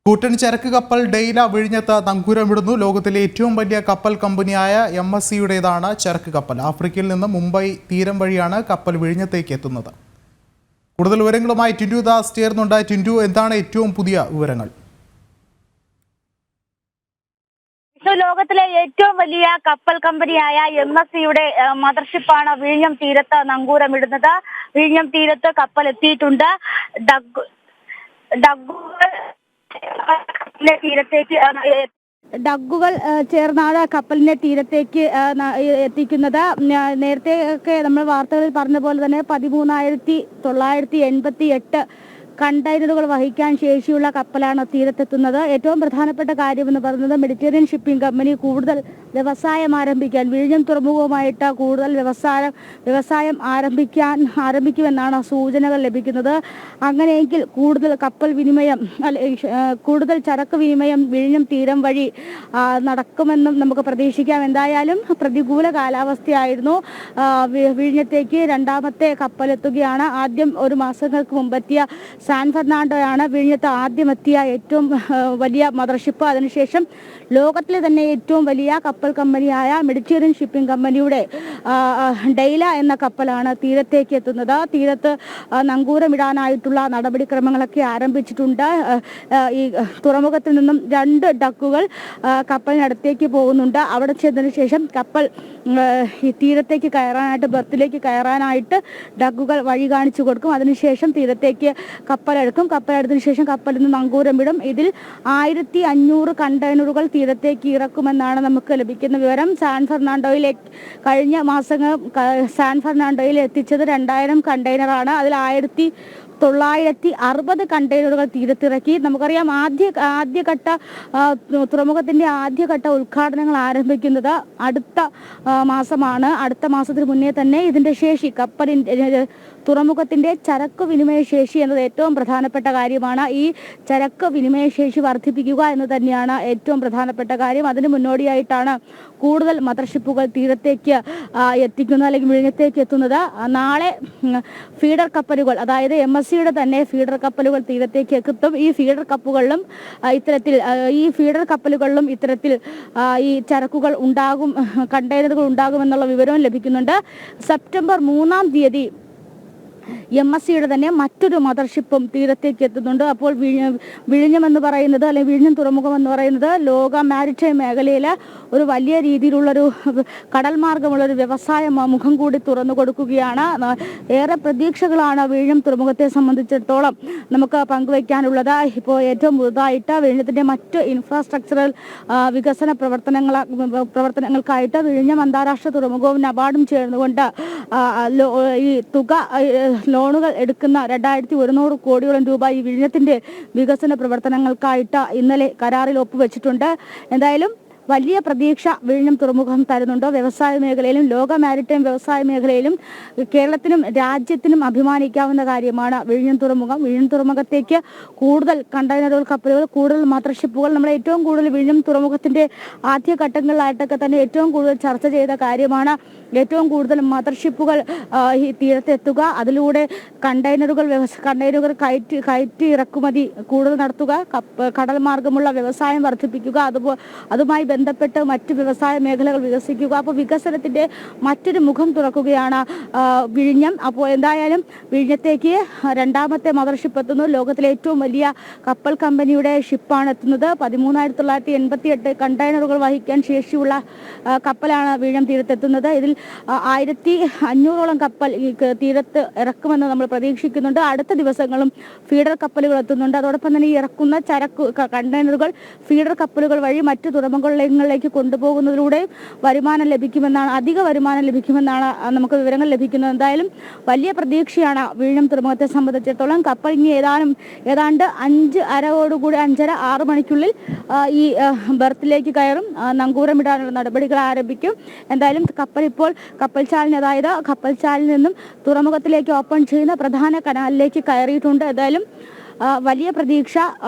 കൂറ്റൻ ചരക്ക് കപ്പൽ ഡെയ്ല വിഴിഞ്ഞത്ത് നങ്കൂരമിടുന്നു. ലോകത്തിലെ ഏറ്റവും വലിയ കപ്പൽ കമ്പനിയായ MSCയുടേതാണ് ചരക്ക് കപ്പൽ. ആഫ്രിക്കയിൽ നിന്ന് മുംബൈ തീരം വഴിയാണ് കപ്പൽ വിഴിഞ്ഞത്തേക്ക് എത്തുന്നത്. കൂടുതൽ വിവരങ്ങളുമായി ടിൻഡു ദാസ് ചേർന്നുണ്ട്. ടിൻഡു, എന്താണ് ഏറ്റവും പുതിയ വിവരങ്ങൾ? ലോകത്തിലെ ഏറ്റവും വലിയ കപ്പൽ കമ്പനിയായ MSCയുടെ മദർഷിപ്പാണ് വിഴിഞ്ഞം തീരത്ത് നങ്കൂരമിടുന്നത്. വിഴിഞ്ഞം തീരത്ത് കപ്പൽ എത്തിയിട്ടുണ്ട്. ഡഗ്ഗുകൾ ചേർന്നാണ് കപ്പലിന്റെ തീരത്തേക്ക് എത്തിക്കുന്നത്. നേരത്തെ ഒക്കെ നമ്മൾ വാർത്തകളിൽ പറഞ്ഞ പോലെ തന്നെ 13,988 കണ്ടെയ്നറുകൾ വഹിക്കാൻ ശേഷിയുള്ള കപ്പലാണ് തീരത്തെത്തുന്നത്. ഏറ്റവും പ്രധാനപ്പെട്ട കാര്യമെന്ന് പറയുന്നത് മെഡിറ്ററേനിയൻ ഷിപ്പിംഗ് കമ്പനി കൂടുതൽ വ്യവസായം ആരംഭിക്കാൻ, വിഴിഞ്ഞം തുറമുഖവുമായിട്ട് കൂടുതൽ വ്യവസായം ആരംഭിക്കുമെന്നാണ് സൂചനകൾ ലഭിക്കുന്നത്. അങ്ങനെയെങ്കിൽ കൂടുതൽ ചരക്ക് വിനിമയം വിഴിഞ്ഞം തീരം വഴി നടക്കുമെന്നും നമുക്ക് പ്രതീക്ഷിക്കാം. എന്തായാലും പ്രതികൂല കാലാവസ്ഥയായിരുന്നു. വിഴിഞ്ഞത്തേക്ക് രണ്ടാമത്തെ കപ്പലെത്തുകയാണ്. ആദ്യം ഒരു മാസങ്ങൾക്ക് മുമ്പെത്തിയ സാൻ ഫെർണാണ്ടോയാണ് വിഴിഞ്ഞത്ത് ആദ്യം എത്തിയ ഏറ്റവും വലിയ മദർഷിപ്പ്. അതിനുശേഷം ലോകത്തിലെ തന്നെ ഏറ്റവും വലിയ കപ്പൽ കമ്പനിയായ മെഡിറ്ററേനിയൻ ഷിപ്പിംഗ് കമ്പനിയുടെ ഡെയ്ല എന്ന കപ്പലാണ് തീരത്തേക്ക് എത്തുന്നത്. തീരത്ത് നങ്കൂരമിടാനായിട്ടുള്ള നടപടിക്രമങ്ങളൊക്കെ ആരംഭിച്ചിട്ടുണ്ട്. ഈ തുറമുഖത്തിൽ നിന്നും 2 ഡക്കുകൾ കപ്പലിനടുത്തേക്ക് പോകുന്നുണ്ട്. അവിടെ ചെന്നതിന് ശേഷം കപ്പൽ ഈ തീരത്തേക്ക് കയറാനായിട്ട്, ബർത്തിലേക്ക് കയറാനായിട്ട് ഡക്കുകൾ വഴി കാണിച്ചു കൊടുക്കും. അതിനുശേഷം തീരത്തേക്ക് കപ്പലെടുക്കും. കപ്പലെടുത്തതിനു ശേഷം കപ്പലിൽ നിന്ന് നങ്കൂരമിടും. ഇതിൽ 1500 കണ്ടെയ്നറുകൾ തീരത്തേക്ക് ഇറക്കുമെന്നാണ് നമുക്ക് ലഭിക്കുന്ന വിവരം. കഴിഞ്ഞ മാസങ്ങൾ സാൻ ഫെർണാണ്ടോയിൽ എത്തിച്ചത് 2000 കണ്ടെയ്നറാണ്. അതിൽ 1960 കണ്ടെയ്നറുകൾ തീരത്തിറക്കി. നമുക്കറിയാം, ആദ്യഘട്ട തുറമുഖത്തിന്റെ ആദ്യഘട്ട ഉദ്ഘാടനങ്ങൾ ആരംഭിക്കുന്നത് അടുത്ത മാസമാണ്. അടുത്ത മാസത്തിന് മുന്നേ തന്നെ ഇതിന്റെ ശേഷി, തുറമുഖത്തിന്റെ ചരക്ക് വിനിമയ ശേഷി എന്നത് ഏറ്റവും പ്രധാനപ്പെട്ട കാര്യമാണ്. ഈ ചരക്ക് വിനിമയ ശേഷി വർദ്ധിപ്പിക്കുക എന്ന് തന്നെയാണ് ഏറ്റവും പ്രധാനപ്പെട്ട കാര്യം. അതിന് മുന്നോടിയായിട്ടാണ് കൂടുതൽ മദർഷിപ്പുകൾ തീരത്തേക്ക് എത്തിക്കുന്നത്, അല്ലെങ്കിൽ വിഴിഞ്ഞത്തേക്ക് എത്തുന്നത്. നാളെ ഫീഡർ കപ്പലുകൾ, അതായത് MSCയുടെ തന്നെ ഫീഡർ കപ്പലുകൾ തീരത്തേക്ക് എത്തും. ഈ ഫീഡർ കപ്പലുകളിലും ഇത്തരത്തിൽ ഈ ചരക്കുകൾ ഉണ്ടാകും, കണ്ടെയ്നറുകൾ ഉണ്ടാകുമെന്നുള്ള വിവരവും ലഭിക്കുന്നുണ്ട്. സെപ്റ്റംബർ 3-ാം തീയതി MSCയുടെ തന്നെ മറ്റൊരു മദർഷിപ്പും തീരത്തേക്ക് എത്തുന്നുണ്ട്. അപ്പോൾ വിഴിഞ്ഞം എന്ന് പറയുന്നത്, അല്ലെങ്കിൽ വിഴിഞ്ഞം തുറമുഖം എന്ന് പറയുന്നത് ലോക മാരിടൈം മേഖലയിൽ ഒരു വലിയ രീതിയിലുള്ളൊരു കടൽ മാർഗമുള്ളൊരു വ്യവസായ മുഖം കൂടി തുറന്നു കൊടുക്കുകയാണ്. ഏറെ പ്രതീക്ഷകളാണ് വിഴിഞ്ഞം തുറമുഖത്തെ സംബന്ധിച്ചിടത്തോളം നമുക്ക് പങ്കുവയ്ക്കാനുള്ളത്. ഇപ്പോൾ ഏറ്റവും പുതുതായിട്ട് വിഴിഞ്ഞത്തിന്റെ മറ്റ് ഇൻഫ്രാസ്ട്രക്ചറൽ വികസന പ്രവർത്തനങ്ങൾക്കായിട്ട് വിഴിഞ്ഞം അന്താരാഷ്ട്ര തുറമുഖവും നബാർഡും ചേർന്നുകൊണ്ട് ഈ തുക ലോണുകൾ എടുക്കുന്ന 2100 കോടിയോളം രൂപ ഈ വിഴിഞ്ഞത്തിന്റെ വികസന പ്രവർത്തനങ്ങൾക്കായിട്ട് ഇന്നലെ കരാറിൽ ഒപ്പുവെച്ചിട്ടുണ്ട്. എന്തായാലും വലിയ പ്രതീക്ഷ വിഴിഞ്ഞം തുറമുഖം തരുന്നുണ്ട്. വ്യവസായ മേഖലയിലും ലോക മാരിടൈം വ്യവസായ മേഖലയിലും കേരളത്തിനും രാജ്യത്തിനും അഭിമാനിക്കാവുന്ന കാര്യമാണ് വിഴിഞ്ഞം തുറമുഖം. വിഴിഞ്ഞം തുറമുഖത്തേക്ക് കൂടുതൽ കണ്ടെയ്നറുകൾ, കപ്പലുകൾ, കൂടുതൽ മദർഷിപ്പുകൾ, നമ്മൾ ഏറ്റവും കൂടുതൽ വിഴിഞ്ഞം തുറമുഖത്തിന്റെ ആദ്യഘട്ടങ്ങളിലായിട്ടൊക്കെ തന്നെ ഏറ്റവും കൂടുതൽ ചർച്ച ചെയ്ത കാര്യമാണ്. ഏറ്റവും കൂടുതൽ മദർഷിപ്പുകൾ ഈ തീരത്തെത്തുക, അതിലൂടെ കണ്ടെയ്നറുകൾ കയറ്റി ഇറക്കുമതി കൂടുതൽ നടത്തുക, കടൽ മാർഗമുള്ള വ്യവസായം വർദ്ധിപ്പിക്കുക, അതുമായി ബന്ധപ്പെട്ട് മറ്റ് വ്യവസായ മേഖലകൾ വികസിക്കുക. അപ്പോൾ വികസനത്തിന്റെ മറ്റൊരു മുഖം തുറക്കുകയാണ് വിഴിഞ്ഞം. അപ്പോൾ എന്തായാലും വിഴിഞ്ഞത്തേക്ക് രണ്ടാമത്തെ മദർഷിപ്പ് എത്തുന്നു. ലോകത്തിലെ ഏറ്റവും വലിയ കപ്പൽ കമ്പനിയുടെ ഷിപ്പാണ് എത്തുന്നത്. 13,988 കണ്ടെയ്നറുകൾ വഹിക്കാൻ ശേഷിയുള്ള കപ്പലാണ് വിഴിഞ്ഞം തീരത്തെത്തുന്നത്. ഇതിൽ 1500ഓളം കപ്പൽ തീരത്ത് ഇറക്കുമെന്ന് നമ്മൾ പ്രതീക്ഷിക്കുന്നുണ്ട്. അടുത്ത ദിവസങ്ങളും ഫീഡർ കപ്പലുകൾ എത്തുന്നുണ്ട്. അതോടൊപ്പം തന്നെ ഈ ഇറക്കുന്ന ചരക്ക് കണ്ടെയ്നറുകൾ ഫീഡർ കപ്പലുകൾ വഴി മറ്റ് തുറമുഖങ്ങളിലേക്ക് കൊണ്ടുപോകുന്നതിലൂടെ അധിക വരുമാനം ലഭിക്കുമെന്നാണ് നമുക്ക് വിവരങ്ങൾ ലഭിക്കുന്നത്. എന്തായാലും വലിയ പ്രതീക്ഷയാണ് വിഴിഞ്ഞം തുറമുഖത്തെ സംബന്ധിച്ചിടത്തോളം. കപ്പൽ ഇനി ഏതാണ്ട് 5:30-6 മണിക്കുള്ളിൽ ഈ ബർത്തിലേക്ക് കയറും. നങ്കൂരമിടാനുള്ള നടപടികൾ ആരംഭിക്കും. എന്തായാലും കപ്പൽച്ചാലിൽ നിന്നും തുറമുഖത്തിലേക്ക് ഓപ്പൺ ചെയ്യുന്ന പ്രധാന കനാലിലേക്ക് കയറിയിട്ടുണ്ട്. ഏതായാലും വലിയ പ്രതീക്ഷ,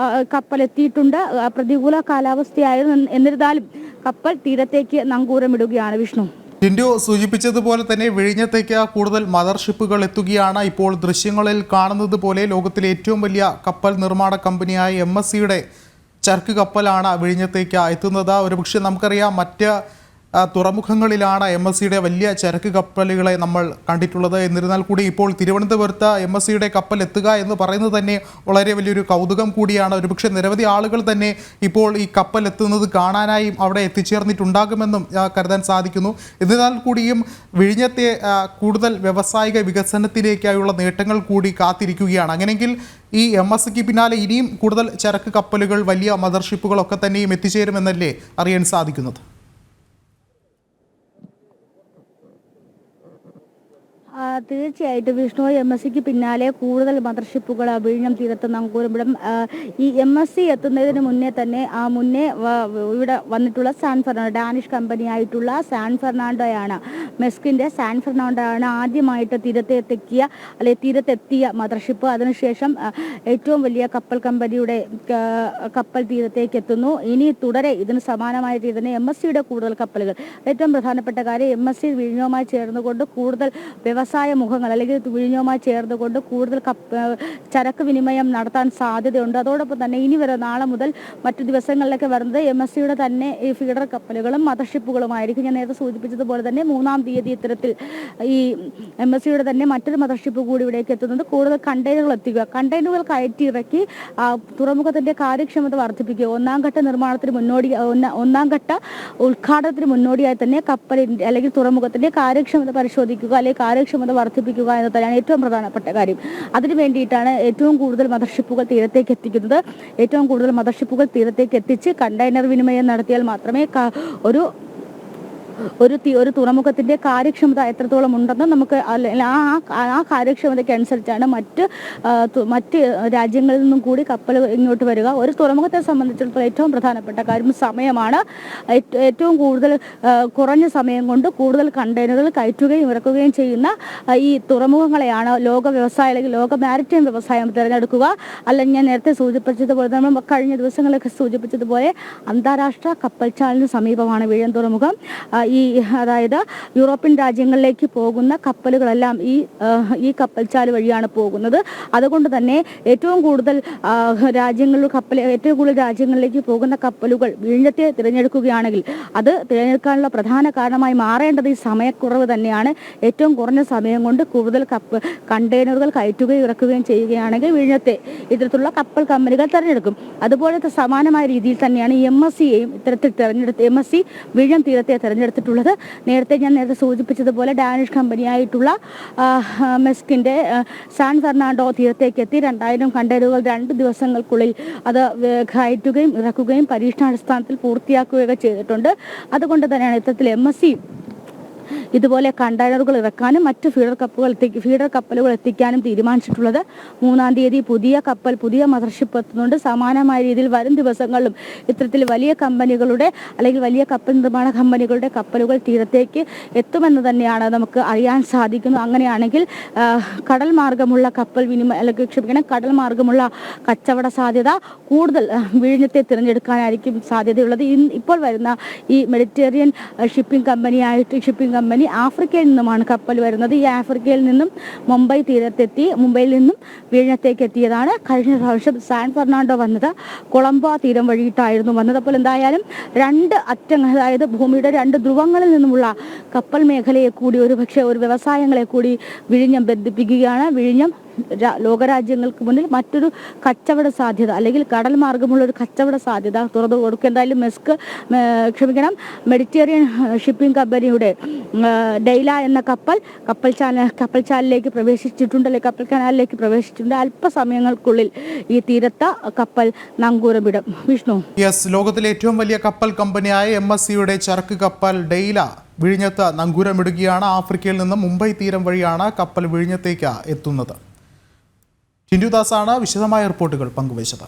കപ്പലെത്തിയിട്ടുണ്ട്. പ്രതികൂല കാലാവസ്ഥയായിരുന്നു, എന്നിരുന്നാലും കപ്പൽ തീരത്തേക്ക് നങ്കൂരമിടുകയാണ്. വിഷ്ണു, ടിൻഡു സൂചിപ്പിച്ചതുപോലെ തന്നെ വിഴിഞ്ഞത്തേക്ക് കൂടുതൽ മദർഷിപ്പുകൾ എത്തുകയാണ്. ഇപ്പോൾ ദൃശ്യങ്ങളിൽ കാണുന്നത് പോലെ ലോകത്തിലെ ഏറ്റവും വലിയ കപ്പൽ നിർമ്മാണ കമ്പനിയായ MSCയുടെ ചരക്ക് കപ്പലാണ് വിഴിഞ്ഞത്തേക്ക് എത്തുന്നത്. ഒരുപക്ഷെ നമുക്കറിയാം മറ്റ് തുറമുഖങ്ങളിലാണ് MSCയുടെ വലിയ ചരക്ക് കപ്പലുകളെ നമ്മൾ കണ്ടിട്ടുള്ളത്. എന്നിരുന്നാൽ കൂടി ഇപ്പോൾ തിരുവനന്തപുരത്ത് MSCയുടെ കപ്പൽ എത്തുക എന്ന് പറയുന്നത് തന്നെ വളരെ വലിയൊരു കൗതുകം കൂടിയാണ്. ഒരുപക്ഷെ നിരവധി ആളുകൾ തന്നെ ഇപ്പോൾ ഈ കപ്പൽ എത്തുന്നത് കാണാനായും അവിടെ എത്തിച്ചേർന്നിട്ടുണ്ടാകുമെന്നും കരുതാൻ സാധിക്കുന്നു. എന്നിരുന്നാൽ കൂടിയും വിഴിഞ്ഞത്തെ കൂടുതൽ വ്യാവസായിക വികസനത്തിലേക്കായുള്ള നേട്ടങ്ങൾ കൂടി കാത്തിരിക്കുകയാണ്. അങ്ങനെയെങ്കിൽ ഈ MSCക്ക് പിന്നാലെ ഇനിയും കൂടുതൽ ചരക്ക് കപ്പലുകൾ, വലിയ മദർഷിപ്പുകളൊക്കെ തന്നെയും എത്തിച്ചേരുമെന്നല്ലേ അറിയാൻ സാധിക്കുന്നത്? തീർച്ചയായിട്ടും വിഷ്ണു, MSCക്ക് പിന്നാലെ കൂടുതൽ മദർഷിപ്പുകൾ വിഴിഞ്ഞം തീരത്ത് നങ്കൂരമിടും. ഈ MSC എത്തുന്നതിന് മുന്നേ തന്നെ ഇവിടെ വന്നിട്ടുള്ള സാൻ ഫെർണാണ്ടോ, ഡാനിഷ് കമ്പനിയായിട്ടുള്ള സാൻ ഫെർണാണ്ടോയാണ്, മെസ്കിൻ്റെ സാൻ ഫെർണാണ്ടോയാണ് ആദ്യമായിട്ട് തീരത്തെത്തിയ മദർഷിപ്പ്. അതിനുശേഷം ഏറ്റവും വലിയ കപ്പൽ കമ്പനിയുടെ കപ്പൽ തീരത്തേക്ക് എത്തുന്നു. ഇനി തുടരെ ഇതിന് സമാനമായ രീതിയിൽ തന്നെ MSCയുടെ കൂടുതൽ കപ്പലുകൾ. ഏറ്റവും പ്രധാനപ്പെട്ട കാര്യം, MSC വിഴിഞ്ഞവുമായി ചേർന്നുകൊണ്ട് കൂടുതൽ വ്യവസായ മുഖങ്ങൾ അല്ലെങ്കിൽ വിഴിഞ്ഞവുമായി ചേർന്നുകൊണ്ട് കൂടുതൽ ചരക്ക് വിനിമയം നടത്താൻ സാധ്യതയുണ്ട്. അതോടൊപ്പം തന്നെ ഇനി വരെ നാളെ മുതൽ മറ്റു ദിവസങ്ങളിലൊക്കെ വരുന്നത് MSCയുടെ തന്നെ ഈ ഫീഡർ കപ്പലുകളും മദർഷിപ്പുകളുമായിരിക്കും. ഞാൻ നേരത്തെ സൂചിപ്പിച്ചതുപോലെ തന്നെ 3-ാം തീയതി ഇത്തരത്തിൽ ഈ MSCയുടെ തന്നെ മറ്റൊരു മദർഷിപ്പ് കൂടി ഇവിടേക്ക് എത്തുന്നത്. കൂടുതൽ കണ്ടെയ്നറുകൾ കയറ്റി ഇറക്കി തുറമുഖത്തിന്റെ കാര്യക്ഷമത വർദ്ധിപ്പിക്കുക. ഒന്നാം ഘട്ട ഉദ്ഘാടനത്തിന് മുന്നോടിയായി തന്നെ കപ്പലിന്റെ അല്ലെങ്കിൽ തുറമുഖത്തിന്റെ കാര്യക്ഷമത പരിശോധിക്കുക, അല്ലെങ്കിൽ കാര്യക്ഷമത വർദ്ധിപ്പിക്കുക എന്ന് തന്നെയാണ് ഏറ്റവും പ്രധാനപ്പെട്ട കാര്യം. അതിനു വേണ്ടിയിട്ടാണ് ഏറ്റവും കൂടുതൽ മദർഷിപ്പുകൾ തീരത്തേക്ക് എത്തിക്കുന്നത്. ഏറ്റവും കൂടുതൽ മദർഷിപ്പുകൾ തീരത്തേക്ക് എത്തിച്ച് കണ്ടെയ്നർ വിനിമയം നടത്തിയാൽ മാത്രമേ ഒരു തുറമുഖത്തിന്റെ കാര്യക്ഷമത എത്രത്തോളം ഉണ്ടെന്ന് നമുക്ക് ആ കാര്യക്ഷമതയ്ക്ക് അനുസരിച്ചാണ് മറ്റ് രാജ്യങ്ങളിൽ നിന്നും കൂടി കപ്പൽ ഇങ്ങോട്ട് വരിക. ഒരു തുറമുഖത്തെ സംബന്ധിച്ചിടത്തോളം ഏറ്റവും പ്രധാനപ്പെട്ട കാര്യം സമയമാണ്. ഏറ്റവും കൂടുതൽ കുറഞ്ഞ സമയം കൊണ്ട് കൂടുതൽ കണ്ടെയ്നറുകൾ കയറ്റുകയും ഇറക്കുകയും ചെയ്യുന്ന ഈ തുറമുഖങ്ങളെയാണ് ലോക വ്യവസായ അല്ലെങ്കിൽ ലോക മാരിടൈം വ്യവസായം തിരഞ്ഞെടുക്കുക. അല്ലെങ്കിൽ ഞാൻ നേരത്തെ സൂചിപ്പിച്ചതുപോലെ നമ്മൾ കഴിഞ്ഞ ദിവസങ്ങളൊക്കെ സൂചിപ്പിച്ചതുപോലെ അന്താരാഷ്ട്ര കപ്പൽച്ചാലിന് സമീപമാണ് വിഴിഞ്ഞം തുറമുഖം. അതായത് യൂറോപ്യൻ രാജ്യങ്ങളിലേക്ക് പോകുന്ന കപ്പലുകളെല്ലാം ഈ കപ്പൽച്ചാൽ വഴിയാണ് പോകുന്നത്. അതുകൊണ്ട് തന്നെ ഏറ്റവും കൂടുതൽ രാജ്യങ്ങളിലേക്ക് പോകുന്ന കപ്പലുകൾ വിഴിഞ്ഞത്തെ തിരഞ്ഞെടുക്കുകയാണെങ്കിൽ അത് തിരഞ്ഞെടുക്കാനുള്ള പ്രധാന കാരണമായി മാറേണ്ടത് ഈ സമയക്കുറവ് തന്നെയാണ്. ഏറ്റവും കുറഞ്ഞ സമയം കൊണ്ട് കൂടുതൽ കണ്ടെയ്നറുകൾ കയറ്റുകയും ഇറക്കുകയും ചെയ്യുകയാണെങ്കിൽ വിഴിഞ്ഞത്തെ ഇത്തരത്തിലുള്ള കപ്പൽ കമ്പനികൾ തിരഞ്ഞെടുക്കും. അതുപോലത്തെ സമാനമായ രീതിയിൽ തന്നെയാണ് MSCയെയും ഇത്തരത്തിൽ MSC വിഴിഞ്ഞം തീരത്തെ തിരഞ്ഞെടുത്തിട്ടുള്ളത്. നേരത്തെ സൂചിപ്പിച്ചതുപോലെ ഡാനിഷ് കമ്പനിയായിട്ടുള്ള മെസ്കിൻ്റെ സാൻ ഫെർണാണ്ടോ തീരത്തേക്ക് എത്തി 2000 കണ്ടെയ്നറുകൾ 2 ദിവസങ്ങൾക്കുള്ളിൽ അത് കയറ്റുകയും ഇറക്കുകയും പരീക്ഷണാടിസ്ഥാനത്തിൽ പൂർത്തിയാക്കുകയൊക്കെ ചെയ്തിട്ടുണ്ട്. അതുകൊണ്ട് തന്നെയാണ് ഇത്തരത്തിൽ MSC ഇതുപോലെ കണ്ടെയ്നറുകൾ ഇറക്കാനും മറ്റ് ഫീഡർ കപ്പലുകൾ എത്തിക്കാനും തീരുമാനിച്ചിട്ടുള്ളത്. 3-ാം തീയതി പുതിയ മദർഷിപ്പ് എത്തുന്നുണ്ട്. സമാനമായ രീതിയിൽ വരും ദിവസങ്ങളിലും ഇത്തരത്തിൽ വലിയ കമ്പനികളുടെ അല്ലെങ്കിൽ വലിയ കപ്പൽ നിർമ്മാണ കമ്പനികളുടെ കപ്പലുകൾ തീരത്തേക്ക് എത്തുമെന്ന് തന്നെയാണ് നമുക്ക് അറിയാൻ സാധിക്കുന്നു. അങ്ങനെയാണെങ്കിൽ കടൽ മാർഗമുള്ള കടൽ മാർഗമുള്ള കച്ചവട സാധ്യത കൂടുതൽ വിഴിഞ്ഞത്തെ തിരഞ്ഞെടുക്കാനായിരിക്കും സാധ്യതയുള്ളത്. ഇപ്പോൾ വരുന്ന ഈ മെഡിറ്ററേനിയൻ ഷിപ്പിംഗ് കമ്പനി ആഫ്രിക്കയിൽ നിന്നുമാണ് കപ്പൽ വരുന്നത്. ഈ ആഫ്രിക്കയിൽ നിന്നും മുംബൈയിൽ നിന്നും വിഴിഞ്ഞത്തേക്ക് എത്തിയതാണ്. കഴിഞ്ഞ പ്രാവശ്യം സാൻ ഫെർണാണ്ടോ വന്നത് കൊളംബോ തീരം വഴിയിട്ടായിരുന്നു വന്നത്. അപ്പോൾ എന്തായാലും 2 അറ്റങ്ങൾ, അതായത് ഭൂമിയുടെ 2 ധ്രുവങ്ങളിൽ നിന്നുമുള്ള കപ്പൽ മേഖലയെ കൂടി ഒരു വ്യവസായങ്ങളെ കൂടി വിഴിഞ്ഞം ബന്ധിപ്പിക്കുകയാണ്. വിഴിഞ്ഞം ലോകരാജ്യങ്ങൾക്ക് മുന്നിൽ മറ്റൊരു കച്ചവട സാധ്യത അല്ലെങ്കിൽ കടൽ മാർഗമുള്ള ഒരു കച്ചവട സാധ്യത തുറന്നു കൊടുക്കും. എന്തായാലും മെഡിറ്ററേനിയൻ ഷിപ്പിംഗ് കമ്പനിയുടെ ഡെയ്ല എന്ന കപ്പൽച്ചാലിലേക്ക് പ്രവേശിച്ചിട്ടുണ്ട്, അല്ലെങ്കിൽ കപ്പൽ കനാലിലേക്ക് പ്രവേശിച്ചിട്ടുണ്ട്. അല്പസമയങ്ങൾക്കുള്ളിൽ ഈ തീരത്ത് കപ്പൽ നങ്കൂരമിടും. വിഷ്ണു, ലോകത്തിലെ ഏറ്റവും വലിയ കപ്പൽ കമ്പനിയായ MSCയുടെ ചരക്ക് കപ്പൽ ഡെയ്ല വിഴിഞ്ഞത്ത് നങ്കൂരമിടുകയാണ്. ആഫ്രിക്കയിൽ നിന്ന് മുംബൈ തീരം വഴിയാണ് കപ്പൽ വിഴിഞ്ഞത്തേക്ക് എത്തുന്നത്. ടിൻഡു ദാസാണ് വിശദമായ റിപ്പോർട്ടുകൾ പങ്കുവച്ചത്.